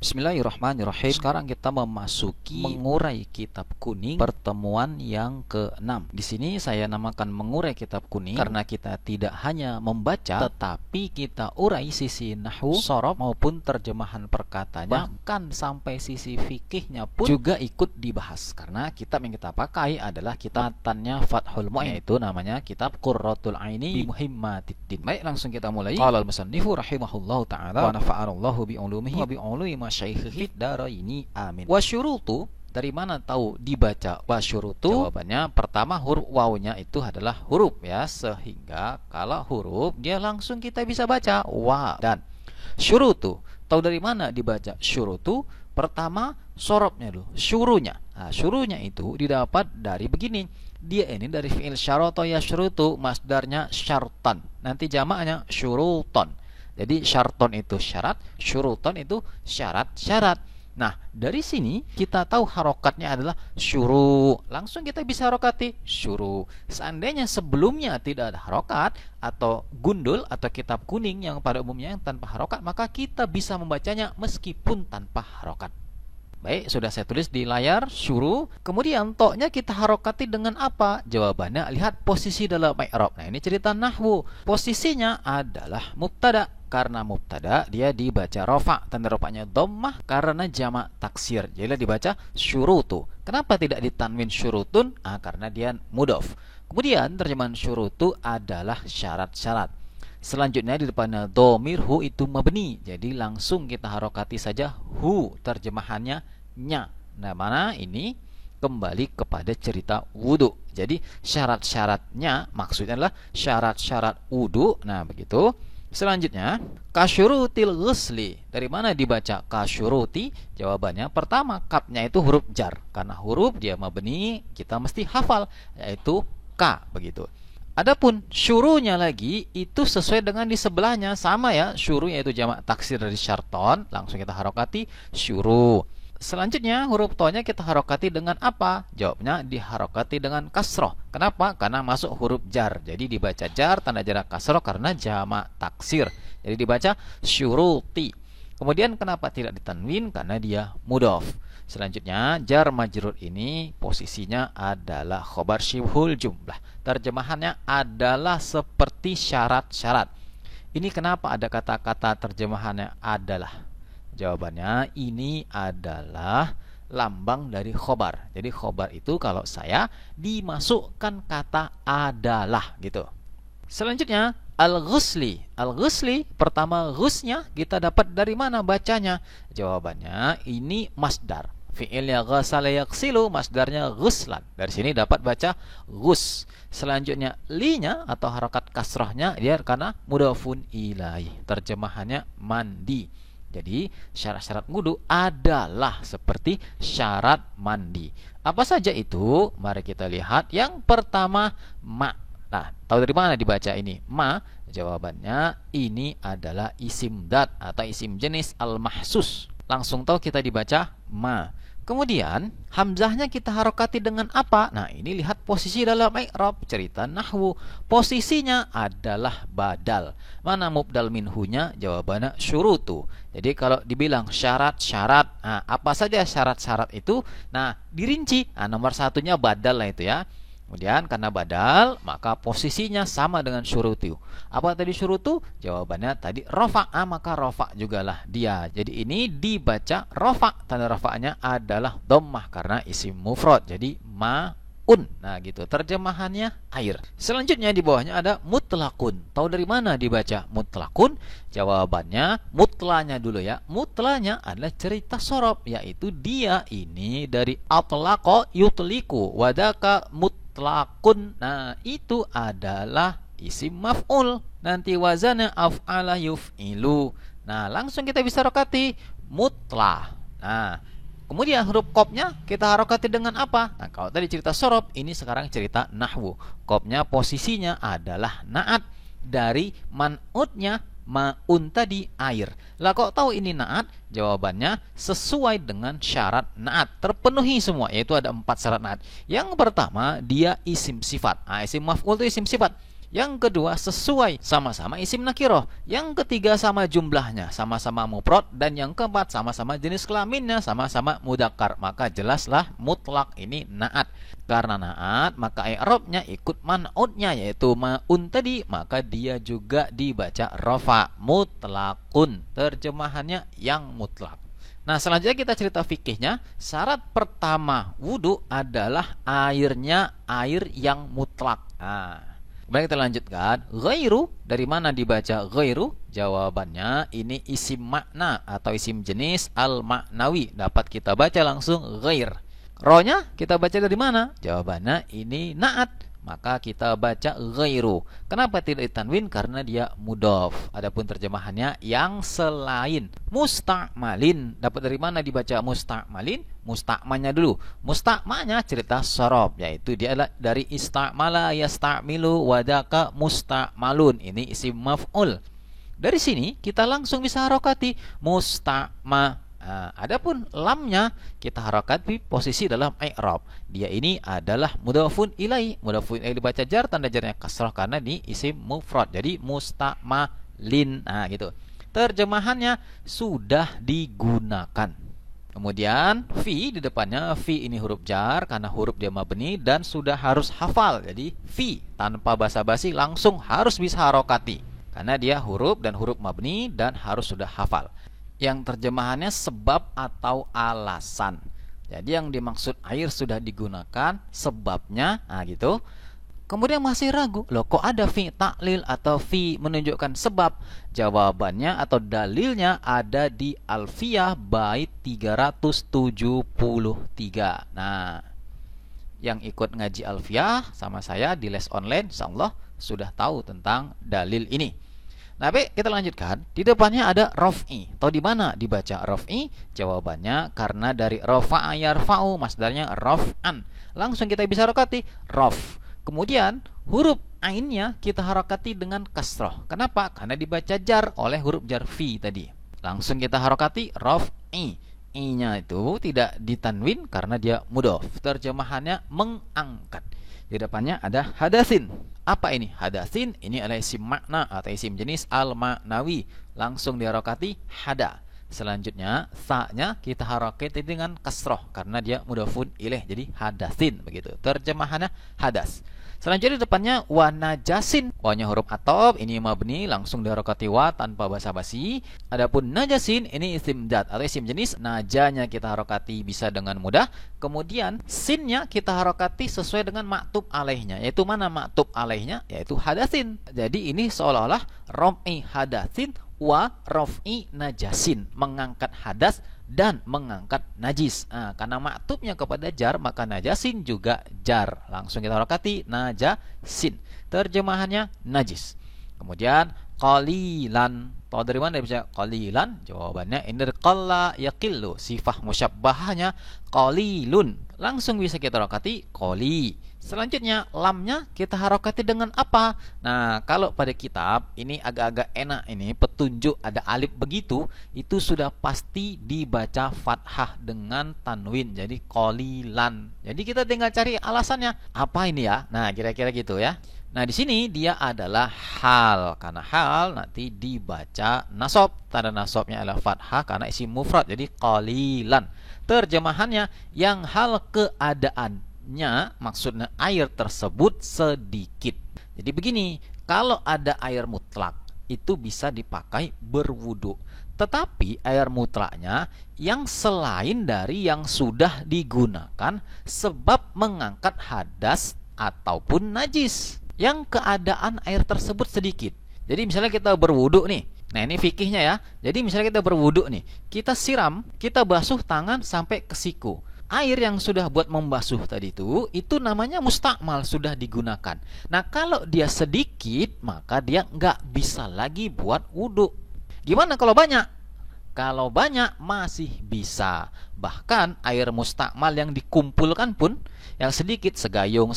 Bismillahirrahmanirrahim. Sekarang kita memasuki mengurai kitab kuning pertemuan yang ke-6. Di sini saya namakan mengurai kitab kuning karena kita tidak hanya membaca tetapi kita urai sisi nahwu, sorof maupun terjemahan perkatanya, bahkan sampai sisi fikihnya pun juga ikut dibahas. Karena kitab yang kita pakai adalah kitabannya Fathul Mu'in, yaitu namanya kitab Qurratul Aini bi Muhimmatiddin. Baik, langsung kita mulai. Qala al-musannifu rahimahullahu taala wa nafa'anallahu bi ulumihi wa bi ulumi masyaikhi daraini amin. Wasyurutu, dari mana tahu dibaca wasyurutu? Jawabannya pertama huruf wawunya itu adalah huruf ya, sehingga kalau huruf dia langsung kita bisa baca wa. Dan syurutu, tahu dari mana dibaca syurutu? Pertama sorobnya dulu, syurunya. Nah, syurunya itu didapat dari begini. Dia ini dari fi'il syarata yasyrutu, masdarnya syartan. Nanti jamaknya syuruton. Jadi syarton itu syarat, syuruton itu syarat-syarat. Nah, dari sini kita tahu harokatnya adalah syuru. Langsung kita bisa harokati syuru. Seandainya sebelumnya tidak ada harokat atau gundul atau kitab kuning yang pada umumnya yang tanpa harokat, maka kita bisa membacanya meskipun tanpa harokat. Baik, sudah saya tulis di layar syuru. Kemudian toknya kita harokati dengan apa? Jawabannya lihat posisi dalam i'rab. Nah, ini cerita nahwu. Posisinya adalah mubtada. Karena mubtada dia dibaca rofa, tanda rofanya dhammah karena jamak taksir. Jadi dibaca syurutu. Kenapa tidak ditanwin syurutun? Karena dia mudhof. Kemudian terjemahan syurutu adalah syarat-syarat. Selanjutnya di depannya dhamir hu itu mabni. Jadi langsung kita harokati saja hu, terjemahannya nya. Nah, mana ini kembali kepada cerita wudu. Jadi syarat-syaratnya maksudnya adalah syarat-syarat wudu. Nah, begitu. Selanjutnya kasyurutil ghusli. Dari mana dibaca kasyuruti? Jawabannya pertama kapnya itu huruf jar. Karena huruf dia mabni, kita mesti hafal, yaitu ka, begitu. Adapun syurunya lagi itu sesuai dengan di sebelahnya, sama ya, syuru yaitu jamak taksir dari syarton, langsung kita harokati syuru. Selanjutnya huruf tonya kita harokati dengan apa? Jawabnya diharokati dengan kasroh. Kenapa? Karena masuk huruf jar. Jadi dibaca jar tanda jarak kasroh karena jamak taksir. Jadi dibaca syuruti. Kemudian kenapa tidak ditanwin? Karena dia mudhof. Selanjutnya jar majrur ini posisinya adalah khobar syibhul jumlah. Terjemahannya adalah seperti syarat-syarat. Ini kenapa ada kata-kata terjemahannya adalah? Jawabannya ini adalah lambang dari khobar. Jadi khobar itu kalau saya dimasukkan kata adalah gitu. Selanjutnya al-ghusli. Al-ghusli pertama ghusnya kita dapat dari mana bacanya? Jawabannya ini masdar. Fi'ilnya ghasala yaghsilu, masdarnya ghuslan. Dari sini dapat baca ghus. Selanjutnya linya atau harakat kasrahnya dia karena mudhafun ilaih. Terjemahannya mandi. Jadi syarat-syarat wudu adalah seperti syarat mandi. Apa saja itu? Mari kita lihat. Yang pertama ma. Nah, tahu dari mana dibaca ini? Ma. Jawabannya ini adalah isim dat atau isim jenis al-mahsus. Langsung tahu kita dibaca ma. Kemudian hamzahnya kita harokati dengan apa? Nah, ini lihat posisi dalam i'rab cerita nahwu. Posisinya adalah badal. Mana mubdal minhunya? Jawabannya syurutu. Jadi kalau dibilang syarat-syarat, nah, apa saja syarat-syarat itu? Nah, dirinci. Nah, nomor satunya badal lah itu ya. Kemudian karena badal, maka posisinya sama dengan syurutu. Apa tadi syurutu? Jawabannya tadi rofa, maka rofa jugalah dia. Jadi ini dibaca rofa. Tanda rofanya adalah dhammah karena isim mufrad. Jadi ma'un. Nah gitu, terjemahannya air. Selanjutnya di bawahnya ada mutlakun. Tahu dari mana dibaca mutlakun? Jawabannya mutlanya dulu ya. Mutlanya adalah cerita sorob, yaitu dia ini dari atlaqo yutliku wadaka mutlakun. Nah itu adalah isim maf'ul. Nanti wazana af'ala yuf'ilu. Nah langsung kita bisa harokati mutlah. Nah kemudian huruf kopnya kita harokati dengan apa? Nah kalau tadi cerita sorob, ini sekarang cerita nahwu. Kopnya posisinya adalah naat. Dari man'utnya ma'un tadi air. Lah kok tahu ini naat? Jawabannya sesuai dengan syarat naat. Terpenuhi semua, yaitu ada 4 syarat naat. Yang pertama dia isim sifat. Isim maf'ul itu isim sifat. Yang kedua sesuai, sama-sama isim nakiroh. Yang ketiga sama jumlahnya, sama-sama mufrad. Dan yang keempat sama-sama jenis kelaminnya, sama-sama mudzakkar. Maka jelaslah mutlak ini naat. Karena naat maka i'rabnya ikut man'utnya, yaitu ma'un tadi, maka dia juga dibaca rafa, mutlakun. Terjemahannya yang mutlak. Nah, selanjutnya kita cerita fikihnya. Syarat pertama wudu adalah airnya air yang mutlak. Nah, baik, kita lanjutkan. Ghairu, dari mana dibaca ghairu? Jawabannya ini isim makna atau isim jenis al-maknawi. Dapat kita baca langsung ghair. Rohnya kita baca dari mana? Jawabannya ini naat. Maka kita baca ghairu. Kenapa tidak ditanwin? Karena dia mudhof. Adapun terjemahannya yang selain. Musta'malin. Dapat dari mana dibaca musta'malin? Musta'manya dulu. Musta'manya cerita sorob, yaitu dia adalah dari ista'mala yasta'milu wadaka musta'malun. Ini isim maf'ul. Dari sini kita langsung bisa harokati musta'ma. Nah, adapun lamnya kita harokati posisi dalam i'rab. Dia ini adalah mudhafun ilai. Mudhafun ilai dibaca jar, tanda jarnya kasrah karena di isim mufrad. Jadi musta'malin. Nah, gitu. Terjemahannya sudah digunakan. Kemudian fi di depannya, fi ini huruf jar karena huruf dia mabni dan sudah harus hafal. Jadi fi tanpa basa-basi langsung harus bisa harokati karena dia huruf dan huruf mabni dan harus sudah hafal. Yang terjemahannya sebab atau alasan. Jadi yang dimaksud air sudah digunakan, sebabnya, nah gitu. Kemudian masih ragu, loh kok ada fi taklil atau fi menunjukkan sebab? Jawabannya atau dalilnya ada di Alfiyah bait 373. Nah, yang ikut ngaji Alfiyah sama saya di les online, insyaallah sudah tahu tentang dalil ini. Nah, baik, kita lanjutkan. Di depannya ada raf'i. Tahu di mana dibaca raf'i? Jawabannya karena dari rafa'a yarfa'u, masdarnya raf'an. Langsung kita bisa harokati raf. Kemudian huruf ainnya kita harokati dengan kasrah. Kenapa? Karena dibaca jar oleh huruf jar fi tadi. Langsung kita harokati raf'i. I-nya itu tidak ditanwin karena dia mudhof. Terjemahannya mengangkat. Di depannya ada hadasin. Apa ini? Hadasin ini adalah isim makna atau isim jenis al-maknawi. Langsung diharokati hada. Selanjutnya sa-nya kita harokati dengan kasroh karena dia mudhafun ilaih. Jadi hadasin begitu. Terjemahannya hadas. Selanjutnya di depannya wa najasin. Wa-nya huruf athob, ini mabni, langsung diharokati wa tanpa basa-basi. Adapun najasin ini isim dat atau isim jenis, najanya kita harokati bisa dengan mudah. Kemudian sinnya kita harokati sesuai dengan maktub alaihnya. Yaitu mana maktub alaihnya? Yaitu hadasin. Jadi ini seolah-olah rom'i hadasin wa raf'i najasin, mengangkat hadas dan mengangkat najis. Karena maktubnya kepada jar, maka najasin juga jar. Langsung kita harokati najasin. Terjemahannya najis. Kemudian qalilan. Tahu dari mana bisa qalilan? Jawabannya ini qalla yaqillu. Sifah musyabbahahnya qalilun. Langsung bisa kita harokati qali. Selanjutnya lamnya kita harokati dengan apa? Nah, kalau pada kitab ini agak-agak enak, ini petunjuk ada alif begitu, itu sudah pasti dibaca fathah dengan tanwin. Jadi qalilan. Jadi kita tinggal cari alasannya. Apa ini ya? Nah, kira-kira gitu ya. Nah, di sini dia adalah hal. Karena hal nanti dibaca nasab. Tanda nasabnya adalah fathah karena isim mufrad. Jadi qalilan. Terjemahannya yang hal keadaan. Maksudnya air tersebut sedikit. Jadi begini, kalau ada air mutlak itu bisa dipakai berwudu. Tetapi air mutlaknya yang selain dari yang sudah digunakan sebab mengangkat hadas ataupun najis, yang keadaan air tersebut sedikit. Jadi misalnya kita berwudu nih. Nah, ini fikihnya ya. Jadi misalnya kita berwudu nih, kita siram, kita basuh tangan sampai ke siku. Air yang sudah buat membasuh tadi itu namanya mustakmal, sudah digunakan. Nah, kalau dia sedikit, maka dia nggak bisa lagi buat wudhu. Gimana kalau banyak? Kalau banyak masih bisa. Bahkan air mustakmal yang dikumpulkan pun, yang sedikit, segayung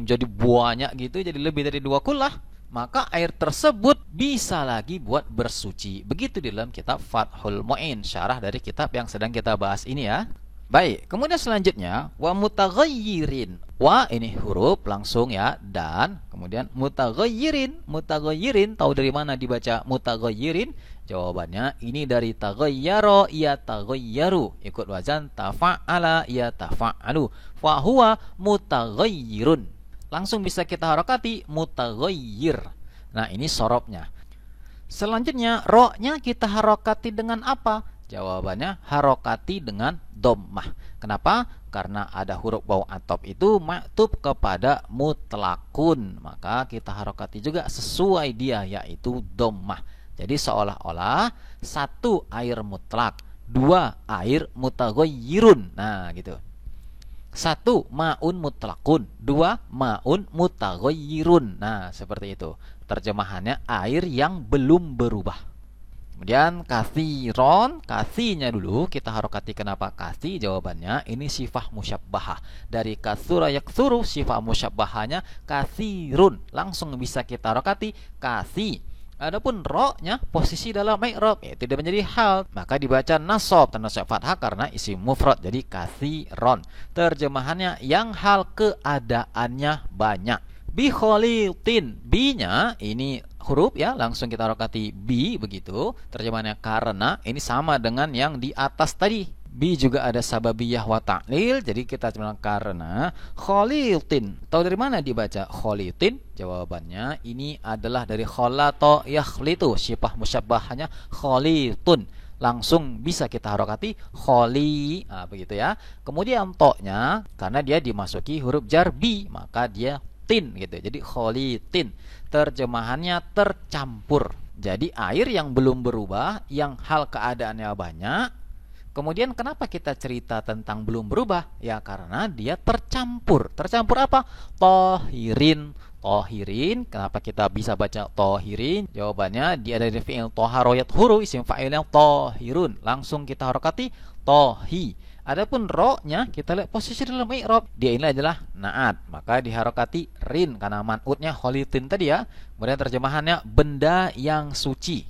jadi banyak gitu, jadi lebih dari 2 kullah, maka air tersebut bisa lagi buat bersuci. Begitu di dalam kitab Fathul Mu'in, syarah dari kitab yang sedang kita bahas ini ya. Baik, kemudian selanjutnya wa mutaghayyirin. Wa ini huruf langsung ya, dan kemudian mutaghayyirin. Mutaghayyirin tahu dari mana dibaca mutaghayyirin? Jawabannya ini dari taghayyara ya taghayyaru. Ikut wazan tafa'ala ya tafa'alu. Fa huwa mutaghayyirun. Langsung bisa kita harakati mutaghayyir. Nah, ini sorobnya. Selanjutnya ro-nya kita harakati dengan apa? Jawabannya harokati dengan dhammah. Kenapa? Karena ada huruf waw atop itu maktub kepada mutlakun. Maka kita harokati juga sesuai dia, yaitu dhammah. Jadi seolah-olah satu air mutlak, dua air mutaghayyirun. Nah, gitu. Satu maun mutlakun, dua maun mutaghayyirun. Nah, seperti itu. Terjemahannya air yang belum berubah. Kemudian kathiron, kathinya dulu kita harokati. Kenapa kathi? Jawabannya ini sifah musyabbahah. Dari kathura yakthuru, sifah musyabbahahnya kathirun. Langsung bisa kita harokati kathi. Adapun ro-nya posisi dalam i'rab tidak menjadi hal, maka dibaca nasab, tanda nasab fathah karena isim mufrad. Jadi kathiron. Terjemahannya yang hal keadaannya banyak. Bi khalitin, bi-nya ini huruf ya, langsung kita harokati bi begitu. Terjemahannya karena, ini sama dengan yang di atas tadi. Bi juga ada sababiyah wa ta'lil, jadi kita bilang karena khalitin. Tahu dari mana dibaca khalitin? Jawabannya ini adalah dari khalata yakhlitu, sifah musyabbahanya khalitun. Langsung bisa kita harokati khali, begitu ya. Kemudian to-nya karena dia dimasuki huruf jar bi, maka dia tin gitu. Jadi khalitin. Terjemahannya tercampur. Jadi air yang belum berubah, yang hal keadaannya banyak. Kemudian kenapa kita cerita tentang belum berubah? Ya karena dia tercampur. Tercampur apa? Tohirin. Tohirin. Kenapa kita bisa baca tohirin? Jawabannya dia dari fi'il toharoyat huru, isim fa'il yang tohirun. Langsung kita harokati tohi. Adapun ro-nya kita lihat posisi dalam i'rab, dia ini adalah naat, maka diharokati rin karena man'utnya khalitin tadi ya. Kemudian terjemahannya benda yang suci.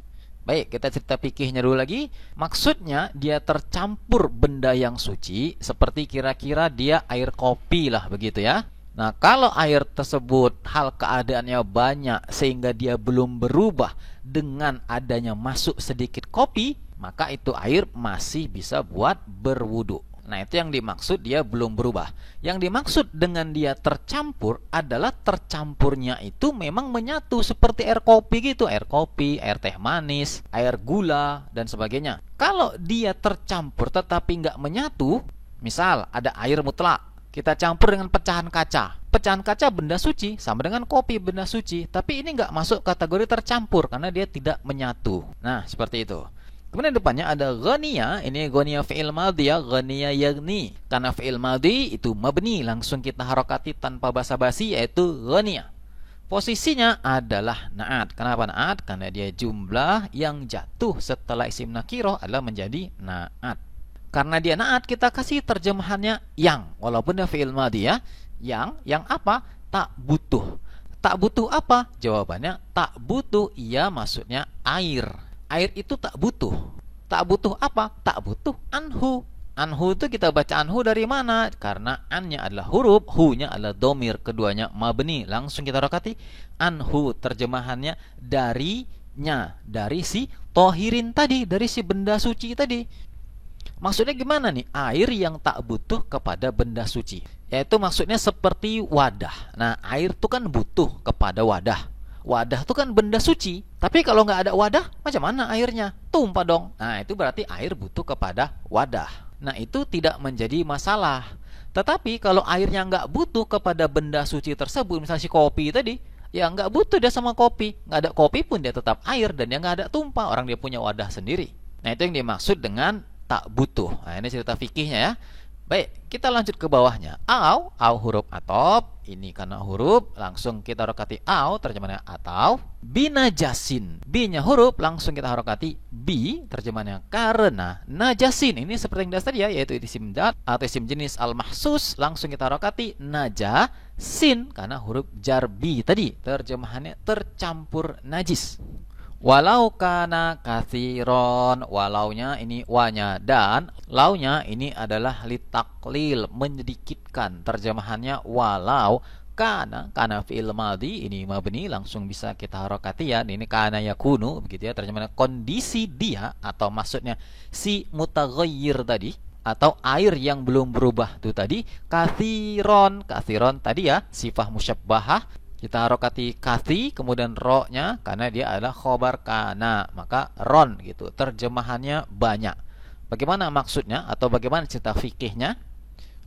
Baik, kita cerita fikihnya dulu lagi. Maksudnya dia tercampur benda yang suci, seperti kira-kira dia air kopi lah begitu ya. Nah, kalau air tersebut hal keadaannya banyak sehingga dia belum berubah dengan adanya masuk sedikit kopi, maka itu air masih bisa buat berwudu. Nah, itu yang dimaksud dia belum berubah. Yang dimaksud dengan dia tercampur adalah tercampurnya itu memang menyatu seperti air kopi gitu. Air kopi, air teh manis, air gula, dan sebagainya. Kalau dia tercampur tetapi nggak menyatu, misal ada air mutlak, kita campur dengan pecahan kaca. Pecahan kaca benda suci, sama dengan kopi benda suci. Tapi ini nggak masuk kategori tercampur karena dia tidak menyatu. Nah, seperti itu. Kemudian depannya ada ghaniya. Ini ghaniya fi'il madhi ya, ghaniya yaghni. Karena fi'il madhi itu mabni, langsung kita harokati tanpa basa-basi, yaitu ghaniya. Posisinya adalah naat. Kenapa naat? Karena dia jumlah yang jatuh setelah isim nakiroh adalah menjadi naat. Karena dia naat, kita kasih terjemahannya yang, walaupun dia fi'il madhi ya. Yang apa? Tak butuh. Tak butuh apa? Jawabannya tak butuh, iya maksudnya air. Air itu tak butuh. Tak butuh apa? Tak butuh anhu. Anhu itu kita baca anhu dari mana? Karena an-nya adalah huruf, hu-nya adalah domir, keduanya mabni. Langsung kita harokati anhu. Terjemahannya darinya, dari si tohirin tadi, dari si benda suci tadi. Maksudnya gimana nih? Air yang tak butuh kepada benda suci, yaitu maksudnya seperti wadah. Nah, air itu kan butuh kepada wadah. Wadah itu kan benda suci. Tapi kalau nggak ada wadah, macam mana airnya? Tumpah dong. Nah, itu berarti air butuh kepada wadah. Nah, itu tidak menjadi masalah. Tetapi kalau airnya nggak butuh kepada benda suci tersebut, misalnya si kopi tadi, ya nggak butuh dia sama kopi. Nggak ada kopi pun dia tetap air, dan dia nggak ada tumpah. Orang dia punya wadah sendiri. Nah, itu yang dimaksud dengan tak butuh. Nah, ini cerita fikihnya ya. Baik, kita lanjut ke bawahnya. Au huruf atop. Ini karena huruf, langsung kita harokati au, terjemahannya atau. Binajasin, B-nya huruf, langsung kita harokati bi, terjemahannya karena najasin. Ini seperti yang dasar ya, yaitu isim dat atau isim jenis al-mahsus. Langsung kita harokati najasin, karena huruf jar bi tadi, terjemahannya tercampur najis. Walau kana kathiron, walaunya ini wanya, dan launya ini adalah litaklil, menyedikitkan. Terjemahannya walau kana fi'il madhi, ini mabni, langsung bisa kita harokati ya. Ini kana yakunu, begitu ya. Terjemahannya kondisi dia, atau maksudnya si mutaghayyir tadi, atau air yang belum berubah itu tadi. Kathiron tadi ya, sifah musyabbahah. Kita harokati kathi, kemudian ro-nya, karena dia adalah khobar kana, maka ron gitu. Terjemahannya banyak. Bagaimana maksudnya atau bagaimana cerita fikihnya?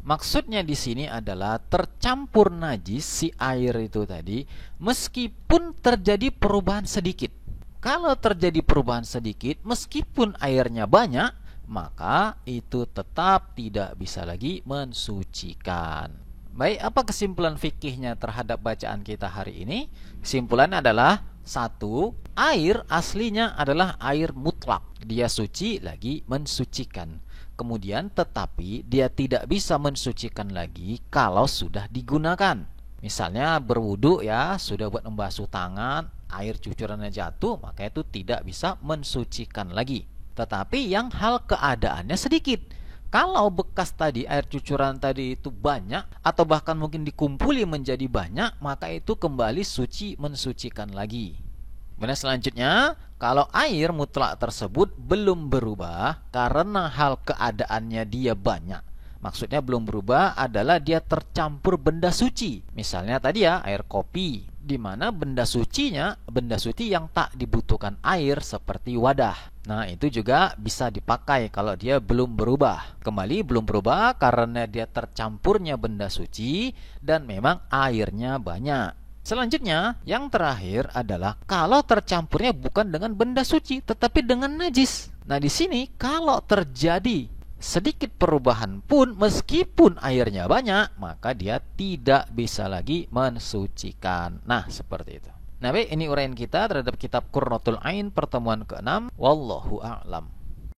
Maksudnya di sini adalah tercampur najis si air itu tadi, meskipun terjadi perubahan sedikit. Kalau terjadi perubahan sedikit, meskipun airnya banyak, maka itu tetap tidak bisa lagi mensucikan. Baik, apa kesimpulan fikihnya terhadap bacaan kita hari ini? Kesimpulannya adalah, satu, air aslinya adalah air mutlak. Dia suci lagi mensucikan. Kemudian tetapi dia tidak bisa mensucikan lagi kalau sudah digunakan. Misalnya berwudu ya, sudah buat membasuh tangan, air cucurannya jatuh, maka itu tidak bisa mensucikan lagi. Tetapi yang hal keadaannya sedikit. Kalau bekas tadi, air cucuran tadi itu banyak, atau bahkan mungkin dikumpuli menjadi banyak, maka itu kembali suci, mensucikan lagi. Kemudian selanjutnya, kalau air mutlak tersebut belum berubah karena hal keadaannya dia banyak. Maksudnya belum berubah adalah dia tercampur benda suci. Misalnya tadi ya, air kopi, di mana benda sucinya, benda suci yang tak dibutuhkan air seperti wadah. Nah, itu juga bisa dipakai kalau dia belum berubah. Kembali belum berubah karena dia tercampurnya benda suci dan memang airnya banyak. Selanjutnya, yang terakhir adalah kalau tercampurnya bukan dengan benda suci tetapi dengan najis. Nah, di sini kalau terjadi sedikit perubahan pun meskipun airnya banyak, maka dia tidak bisa lagi mensucikan. Nah, seperti itu. Nah, baik, ini uraian kita terhadap kitab Qurratul Ain pertemuan ke-6. Wallahu a'lam.